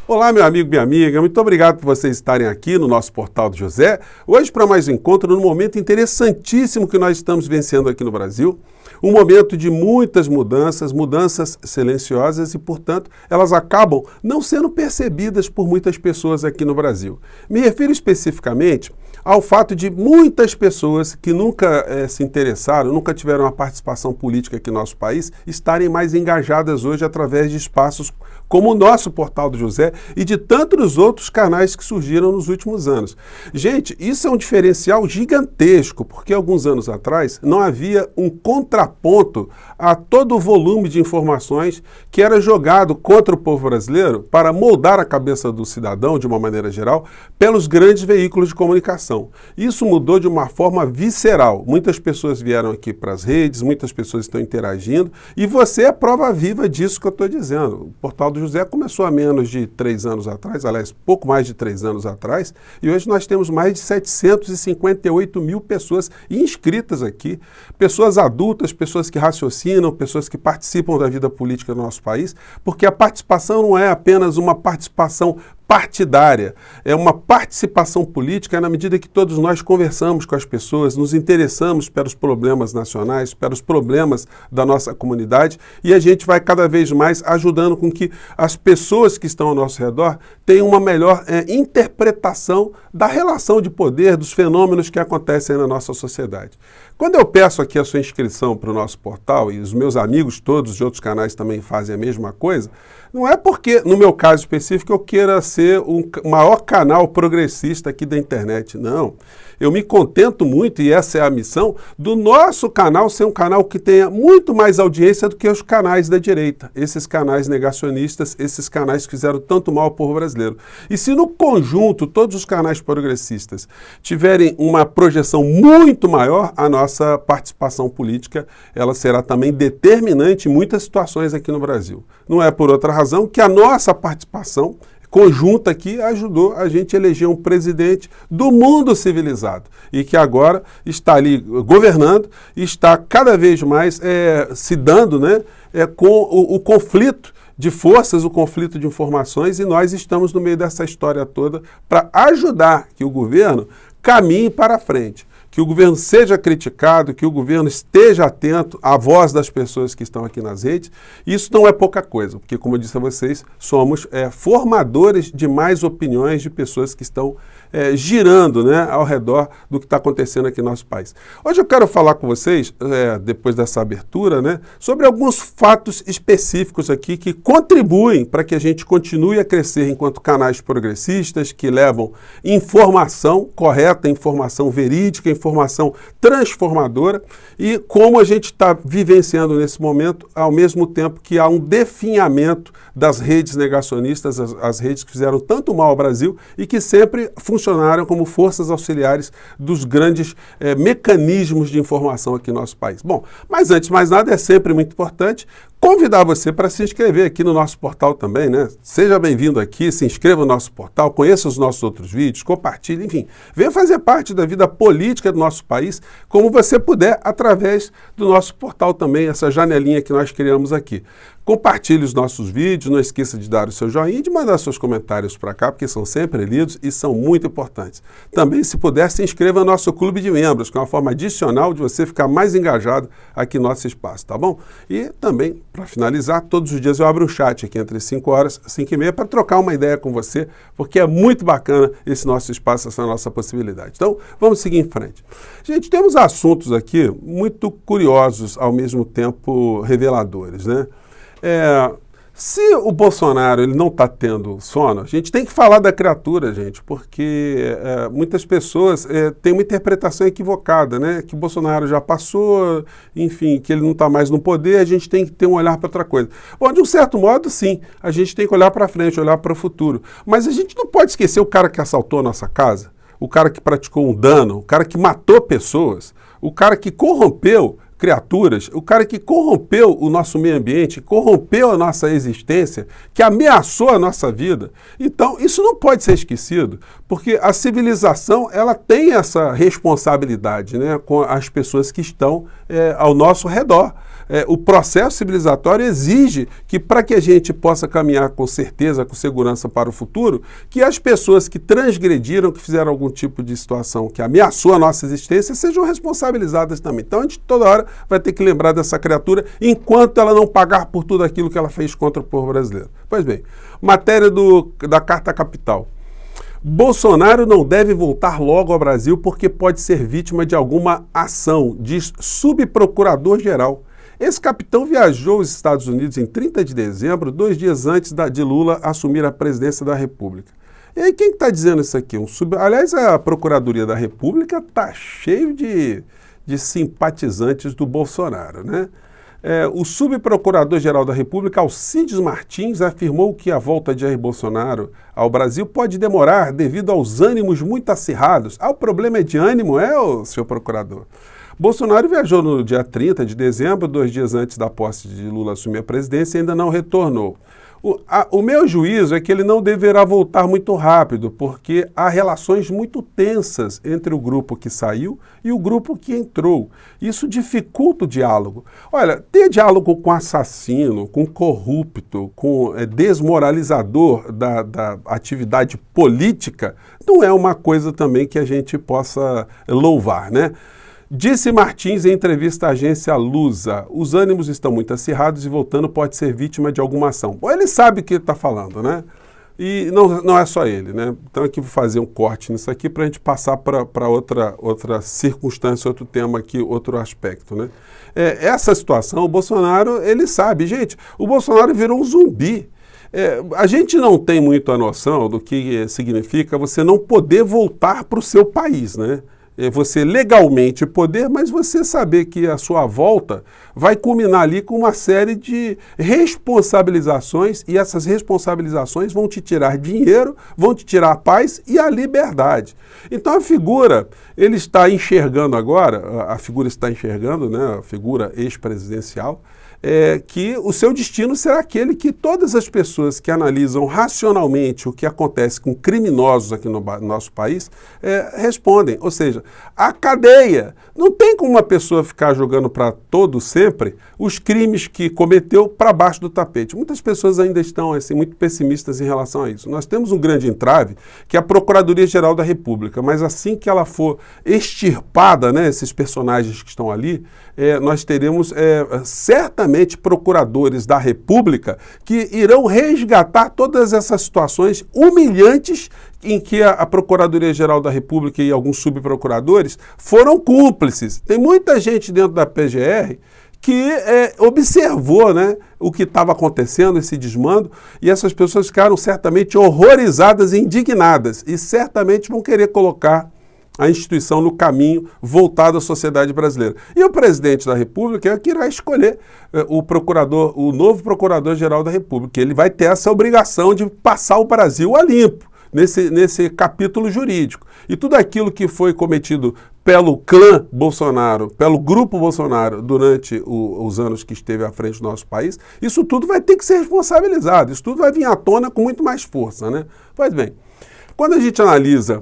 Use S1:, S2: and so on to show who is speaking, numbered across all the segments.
S1: Olá, meu amigo, minha amiga, muito obrigado por vocês estarem aqui no nosso Portal do José. Hoje para mais um encontro num momento interessantíssimo que nós estamos vencendo aqui no Brasil. Um momento de muitas mudanças, mudanças silenciosas e, portanto, elas acabam não sendo percebidas por muitas pessoas aqui no Brasil. Me refiro especificamente ao fato de muitas pessoas que nunca se interessaram, nunca tiveram uma participação política aqui no nosso país, estarem mais engajadas hoje através de espaços como o nosso Portal do José e de tantos outros canais que surgiram nos últimos anos. Gente, isso é um diferencial gigantesco, porque alguns anos atrás não havia um contraponto a todo o volume de informações que era jogado contra o povo brasileiro para moldar a cabeça do cidadão, de uma maneira geral, pelos grandes veículos de comunicação. Isso mudou de uma forma visceral. Muitas pessoas vieram aqui para as redes, muitas pessoas estão interagindo, e você é prova viva disso que eu estou dizendo. O Portal do José começou há menos de 3 anos atrás, aliás, pouco mais de 3 anos atrás, e hoje nós temos mais de 758 mil pessoas inscritas aqui, pessoas adultas, pessoas que raciocinam, pessoas que participam da vida política do nosso país, porque a participação não é apenas uma participação partidária, é uma participação política na medida que todos nós conversamos com as pessoas, nos interessamos pelos problemas nacionais, pelos problemas da nossa comunidade, e a gente vai cada vez mais ajudando com que as pessoas que estão ao nosso redor tenham uma melhor interpretação da relação de poder, dos fenômenos que acontecem na nossa sociedade. Quando eu peço aqui a sua inscrição para o nosso portal, e os meus amigos todos de outros canais também fazem a mesma coisa, não é porque, no meu caso específico, eu queira ser o maior canal progressista aqui da internet, não. Eu me contento muito, e essa é a missão, do nosso canal ser um canal que tenha muito mais audiência do que os canais da direita, esses canais negacionistas, esses canais que fizeram tanto mal ao povo brasileiro. E se no conjunto todos os canais progressistas tiverem uma projeção muito maior, a nossa participação política ela será também determinante em muitas situações aqui no Brasil. Não é por outra razão que a nossa participação conjunta aqui ajudou a gente a eleger um presidente do mundo civilizado e que agora está ali governando e está cada vez mais se dando com o conflito de forças, o conflito de informações, e nós estamos no meio dessa história toda para ajudar que o governo caminhe para frente. Que o governo seja criticado, que o governo esteja atento à voz das pessoas que estão aqui nas redes. Isso não é pouca coisa, porque, como eu disse a vocês, somos formadores de mais opiniões de pessoas que estão girando ao redor do que está acontecendo aqui no nosso país. Hoje eu quero falar com vocês, depois dessa abertura, sobre alguns fatos específicos aqui que contribuem para que a gente continue a crescer enquanto canais progressistas que levam informação correta, informação verídica, informação transformadora, e como a gente está vivenciando nesse momento, ao mesmo tempo que há um definhamento das redes negacionistas, as redes que fizeram tanto mal ao Brasil e que sempre funcionaram como forças auxiliares dos grandes mecanismos de informação aqui no nosso país. Bom, mas antes de mais nada, é sempre muito importante convidar você para se inscrever aqui no nosso portal também, Seja bem-vindo aqui, se inscreva no nosso portal, conheça os nossos outros vídeos, compartilhe, enfim, venha fazer parte da vida política do nosso país, como você puder, através do nosso portal também, essa janelinha que nós criamos aqui. Compartilhe os nossos vídeos, não esqueça de dar o seu joinha e de mandar seus comentários para cá, porque são sempre lidos e são muito importantes. Também, se puder, se inscreva no nosso clube de membros, que é uma forma adicional de você ficar mais engajado aqui no nosso espaço, tá bom? E também, para finalizar, todos os dias eu abro um chat aqui entre 5 horas e 5 e meia para trocar uma ideia com você, porque é muito bacana esse nosso espaço, essa nossa possibilidade. Então, vamos seguir em frente. Gente, temos assuntos aqui muito curiosos, ao mesmo tempo reveladores, Se o Bolsonaro ele não está tendo sono, a gente tem que falar da criatura, gente, porque muitas pessoas têm uma interpretação equivocada, que o Bolsonaro já passou, enfim, que ele não está mais no poder, a gente tem que ter um olhar para outra coisa. Bom, de um certo modo, sim, a gente tem que olhar para frente, olhar para o futuro, mas a gente não pode esquecer o cara que assaltou a nossa casa, o cara que praticou um dano, o cara que matou pessoas, o cara que corrompeu criaturas, o cara que corrompeu o nosso meio ambiente, corrompeu a nossa existência, que ameaçou a nossa vida. Então, isso não pode ser esquecido, porque a civilização ela tem essa responsabilidade com as pessoas que estão ao nosso redor. o processo civilizatório exige que, para que a gente possa caminhar com certeza, com segurança para o futuro, que as pessoas que transgrediram, que fizeram algum tipo de situação que ameaçou a nossa existência, sejam responsabilizadas também. Então a gente toda hora vai ter que lembrar dessa criatura enquanto ela não pagar por tudo aquilo que ela fez contra o povo brasileiro. Pois bem, matéria da Carta Capital. Bolsonaro não deve voltar logo ao Brasil porque pode ser vítima de alguma ação, diz subprocurador-geral. Esse capitão viajou aos Estados Unidos em 30 de dezembro, 2 dias antes de Lula assumir a presidência da República. E aí quem está dizendo isso aqui? Aliás, a Procuradoria da República está cheio de simpatizantes do Bolsonaro, né? O subprocurador-geral da República, Alcides Martins, afirmou que a volta de Jair Bolsonaro ao Brasil pode demorar devido aos ânimos muito acirrados. O problema é de ânimo, senhor procurador? Bolsonaro viajou no dia 30 de dezembro, 2 dias antes da posse de Lula assumir a presidência, e ainda não retornou. O meu juízo é que ele não deverá voltar muito rápido, porque há relações muito tensas entre o grupo que saiu e o grupo que entrou. Isso dificulta o diálogo. Olha, ter diálogo com assassino, com corrupto, com desmoralizador da atividade política, não é uma coisa também que a gente possa louvar, né? Disse Martins em entrevista à agência Lusa, os ânimos estão muito acirrados e voltando pode ser vítima de alguma ação. Bom, ele sabe o que está falando, né? E não é só ele, né? Então aqui vou fazer um corte nisso aqui para a gente passar para outra circunstância, outro tema aqui, outro aspecto, né? Essa situação, o Bolsonaro, ele sabe. Gente, o Bolsonaro virou um zumbi. A gente não tem muito a noção do que significa você não poder voltar para o seu país, né? Você legalmente poder, mas você saber que a sua volta vai culminar ali com uma série de responsabilizações e essas responsabilizações vão te tirar dinheiro, vão te tirar a paz e a liberdade. Então a figura, ele está enxergando agora, a figura está enxergando, né, a figura ex-presidencial, que o seu destino será aquele que todas as pessoas que analisam racionalmente o que acontece com criminosos aqui no nosso país respondem. Ou seja, a cadeia. Não tem como uma pessoa ficar jogando para todo sempre os crimes que cometeu para baixo do tapete. Muitas pessoas ainda estão assim, muito pessimistas em relação a isso. Nós temos um grande entrave, que é a Procuradoria-Geral da República, mas assim que ela for extirpada, né, esses personagens que estão ali, nós teremos certamente procuradores da República que irão resgatar todas essas situações humilhantes em que a Procuradoria-Geral da República e alguns subprocuradores foram cúmplices. Tem muita gente dentro da PGR que observou, né, o que estava acontecendo, esse desmando, e essas pessoas ficaram certamente horrorizadas e indignadas e certamente vão querer colocar a instituição no caminho voltado à sociedade brasileira. E o presidente da República é que irá escolher o novo procurador-geral da República. Ele vai ter essa obrigação de passar o Brasil a limpo nesse capítulo jurídico. E tudo aquilo que foi cometido pelo clã Bolsonaro, pelo grupo Bolsonaro, durante os anos que esteve à frente do nosso país, isso tudo vai ter que ser responsabilizado. Isso tudo vai vir à tona com muito mais força, né? Pois bem, quando a gente analisa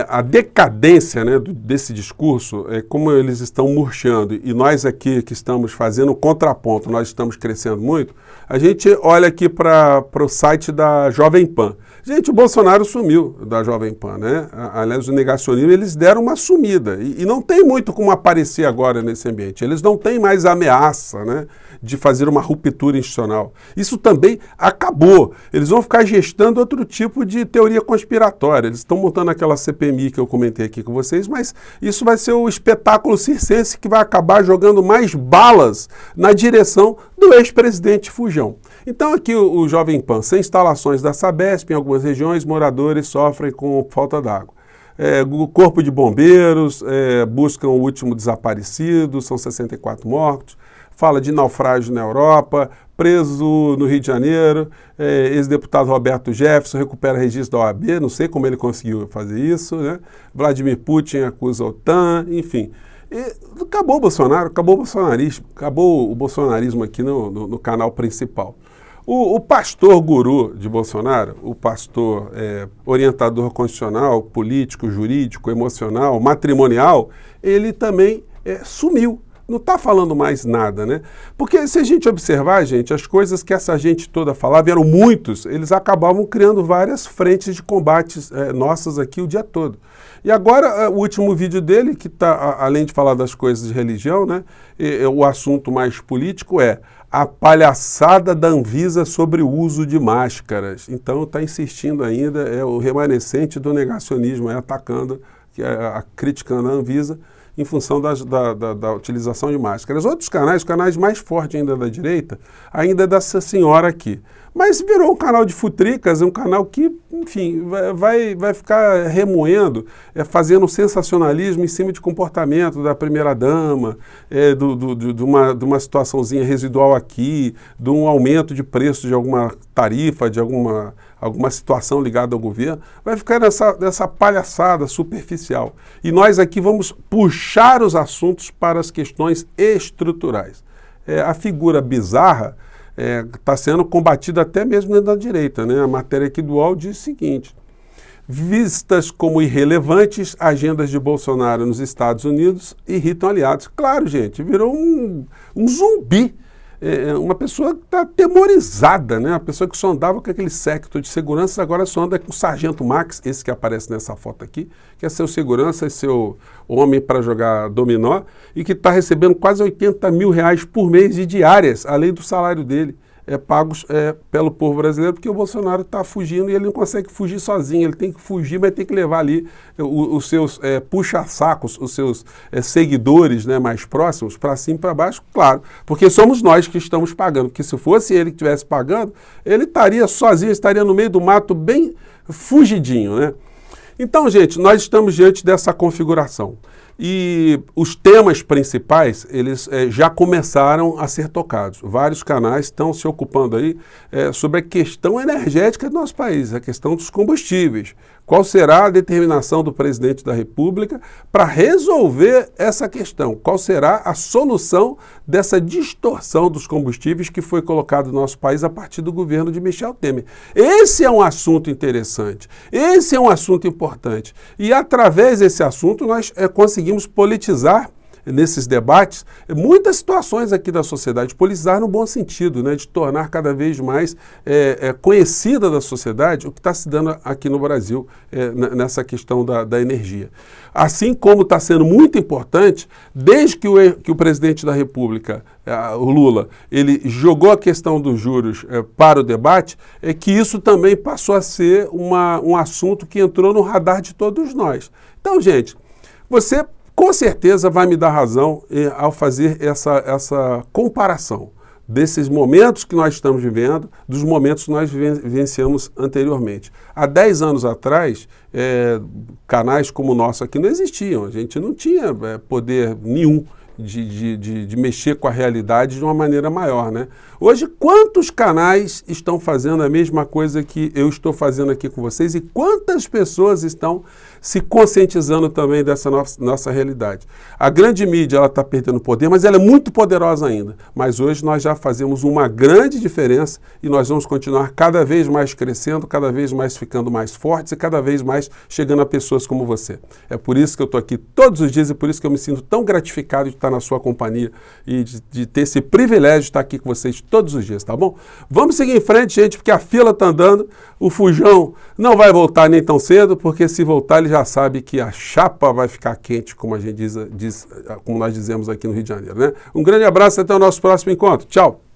S1: a decadência, né, desse discurso, como eles estão murchando, e nós aqui que estamos fazendo um contraponto, nós estamos crescendo muito, a gente olha aqui para o site da Jovem Pan. Gente, o Bolsonaro sumiu da Jovem Pan, né? Aliás, o negacionismo, eles deram uma sumida. E não tem muito como aparecer agora nesse ambiente. Eles não têm mais ameaça, né, de fazer uma ruptura institucional. Isso também acabou. Eles vão ficar gestando outro tipo de teoria conspiratória. Eles estão montando aquela CPMI que eu comentei aqui com vocês, mas isso vai ser o espetáculo circense que vai acabar jogando mais balas na direção do ex-presidente Fujão. Então aqui o Jovem Pan, sem instalações da Sabesp, em algumas regiões, moradores sofrem com falta d'água. O Corpo de Bombeiros buscam o último desaparecido, são 64 mortos. Fala de naufrágio na Europa, preso no Rio de Janeiro, ex-deputado Roberto Jefferson recupera registro da OAB, não sei como ele conseguiu fazer isso, né? Vladimir Putin acusa a OTAN, enfim. Acabou o Bolsonaro, acabou o bolsonarismo, acabou o bolsonarismo aqui no canal principal. O pastor guru de Bolsonaro, o pastor orientador constitucional, político, jurídico, emocional, matrimonial, ele também sumiu. não está falando mais nada, né? Porque se a gente observar, gente, as coisas que essa gente toda falava, eram muitos, eles acabavam criando várias frentes de combates nossas aqui o dia todo. E agora, o último vídeo dele, que está, além de falar das coisas de religião, né, o assunto mais político é a palhaçada da Anvisa sobre o uso de máscaras. Então, está insistindo ainda, é o remanescente do negacionismo, atacando, criticando a Anvisa, em função da utilização de máscaras. Outros canais, os canais mais fortes ainda da direita, ainda é dessa senhora aqui. Mas virou um canal de futricas, um canal que, enfim, vai ficar remoendo, fazendo sensacionalismo em cima de comportamento da primeira-dama, de uma situaçãozinha residual aqui, de um aumento de preço de alguma tarifa, de alguma situação ligada ao governo, vai ficar nessa palhaçada superficial. E nós aqui vamos puxar os assuntos para as questões estruturais. A figura bizarra está sendo combatida até mesmo dentro da direita, né? A matéria aqui do UOL diz o seguinte: vistas como irrelevantes, agendas de Bolsonaro nos Estados Unidos irritam aliados. Claro, gente, virou um zumbi. Uma pessoa que está atemorizada, né? Uma pessoa que só andava com aquele séquito de segurança, agora só anda com o Sargento Max, esse que aparece nessa foto aqui, que é seu segurança, é seu homem para jogar dominó, e que está recebendo quase 80 mil reais por mês de diárias, além do salário dele, pagos pelo povo brasileiro, porque o Bolsonaro está fugindo e ele não consegue fugir sozinho, ele tem que fugir, mas tem que levar ali os seus puxa-sacos, os seus seguidores, né, mais próximos, para cima e para baixo, claro, porque somos nós que estamos pagando, porque se fosse ele que estivesse pagando, ele estaria sozinho, estaria no meio do mato bem fugidinho, né? Então, gente, nós estamos diante dessa configuração. E os temas principais, eles já começaram a ser tocados. Vários canais estão se ocupando aí sobre a questão energética do nosso país, a questão dos combustíveis. Qual será a determinação do presidente da República para resolver essa questão? Qual será a solução dessa distorção dos combustíveis que foi colocado no nosso país a partir do governo de Michel Temer? Esse é um assunto interessante, esse é um assunto importante. E através desse assunto nós conseguimos politizar nesses debates muitas situações aqui da sociedade, politizar no bom sentido, né, de tornar cada vez mais conhecida da sociedade o que está se dando aqui no Brasil nessa questão da energia. Assim como está sendo muito importante, desde que o presidente da República, o Lula, ele jogou a questão dos juros para o debate, que isso também passou a ser um assunto que entrou no radar de todos nós. Então, gente, você com certeza vai me dar razão ao fazer essa comparação desses momentos que nós estamos vivendo, dos momentos que nós vivenciamos anteriormente. Há 10 anos atrás, canais como o nosso aqui não existiam, a gente não tinha poder nenhum de mexer com a realidade de uma maneira maior, né? Hoje, quantos canais estão fazendo a mesma coisa que eu estou fazendo aqui com vocês e quantas pessoas estão se conscientizando também dessa nossa realidade? A grande mídia, ela está perdendo poder, mas ela é muito poderosa ainda. Mas hoje nós já fazemos uma grande diferença e nós vamos continuar cada vez mais crescendo, cada vez mais ficando mais fortes e cada vez mais chegando a pessoas como você. É por isso que eu estou aqui todos os dias e por isso que eu me sinto tão gratificado de estar na sua companhia e de ter esse privilégio de estar aqui com vocês todos os dias, tá bom? Vamos seguir em frente, gente, porque a fila está andando, o Fujão não vai voltar nem tão cedo, porque se voltar ele já sabe que a chapa vai ficar quente, como a gente como nós dizemos aqui no Rio de Janeiro, né? Um grande abraço e até o nosso próximo encontro. Tchau!